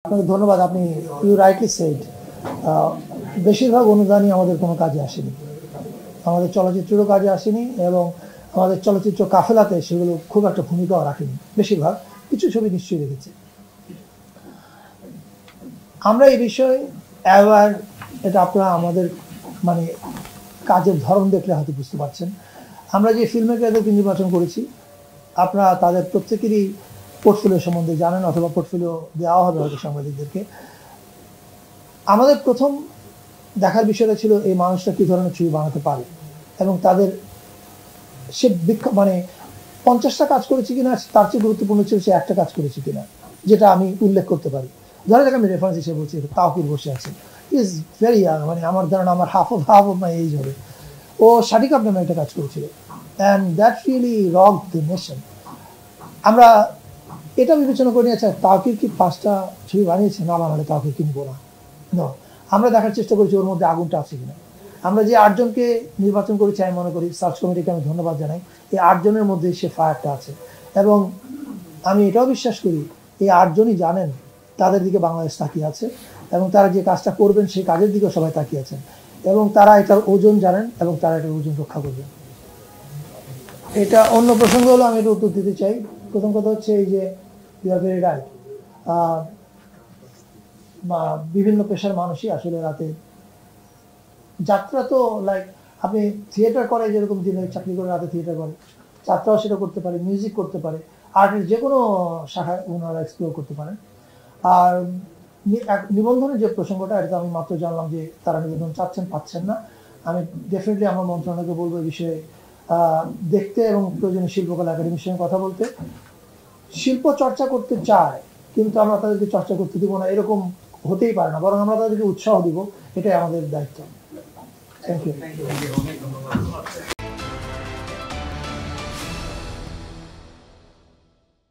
আপনাকে ধন্যবাদ। আপনি ইউ রাইটলি সেড বেশিরভাগ অনুদানই আমাদের কোনো কাজে আসেনি, আমাদের চলচ্চিত্রেরও কাজে আসেনি এবং আমাদের চলচ্চিত্র কাফেলাতে সেগুলো খুব একটা ভূমিকাও রাখেনি। বেশিরভাগ কিছু ছবি নিশ্চয়ই রেখেছে। আমরা এই বিষয়ে অ্যাওয়ার, এটা আপনারা আমাদের মানে কাজের ধরন দেখলে হয়তো বুঝতে পারছেন। আমরা যে ফিল্ম মেকারদেরকে নির্বাচন করেছি, আপনারা তাদের প্রত্যেকেরই পোর্টফোলিও সম্বন্ধে জানেন, অথবা পোর্টফোলিও দেওয়া হবে হয়তো সাংবাদিকদেরকে। আমাদের প্রথম দেখার বিষয়টা ছিল এই মানুষটা কী ধরনের ছবি বানাতে পারে, এবং তাদের সে মানে 50টা কাজ করেছে কিনা তার চেয়ে গুরুত্বপূর্ণ ছিল সে একটা কাজ করেছে কিনা, যেটা আমি উল্লেখ করতে পারি। ধরে যাক আমি রেফারেন্স হিসেবে বলছি, তাওকির বসে আছে, ইজ ভেরি ইয়াং, মানে আমার ধারণা আমার হাফ অফ মাই এজ হবে। ও শাটিক আপ নামে একটা কাজ করেছিল, and that really rock the nation. আমরা এটা বিবেচনা করে নিয়েছি তাওকির কি 5টা ছবি বানিয়েছে, না বানালে তাওকির কিনবো না। আমরা দেখার চেষ্টা করেছি ওর মধ্যে আগুনটা আছে কিনা। আমরা যে 8 জনকে নির্বাচন করেছি, আমি মনে করি সার্চ কমিটিকে আমি ধন্যবাদ জানাই, এই 8 জনের মধ্যে সে ফায়ারটা আছে। এবং আমি এটাও বিশ্বাস করি এই 8 জনই জানেন তাদের দিকে বাংলাদেশ তাকিয়ে আছে, এবং তারা যে কাজটা করবেন সেই কাজের দিকেও সবাই তাকিয়ে আছেন, এবং তারা এটার ওজন জানেন এবং তারা এটার ওজন রক্ষা করবেন। এটা অন্য প্রসঙ্গ হলো, আমি এটা উত্তর দিতে চাই। প্রথম কথা হচ্ছে এই যে ইউ আর ভেরি রাইট, বিভিন্ন পেশার মানুষই আসলে রাতে যাত্রা, তো লাইক আপনি থিয়েটার করে যেরকম দিনে চাকরি করে রাতে থিয়েটার করে, যাত্রাও সেটা করতে পারে, মিউজিক করতে পারে, আর্টের যে কোনো শাখায় ওনারা এক্সপ্লোর করতে পারেন। আর নিবন্ধনের যে প্রসঙ্গটা, এটা আমি মাত্র জানলাম যে তারা নিবন্ধন চাচ্ছেন, পাচ্ছেন না। আমি ডেফিনেটলি আমার মন্ত্রণালয়কে বলবো এই বিষয়ে দেখতে এবং প্রয়োজনীয় শিল্পকলা একাডেমির সঙ্গে কথা বলতে। শিল্প চর্চা করতে চায় কিন্তু আমরা তাদেরকে চর্চা করতে দিব না, এরকম হতেই পারে না, বরং আমরা তাদেরকে উৎসাহ দিব, এটাই আমাদের দায়িত্ব। Thank you.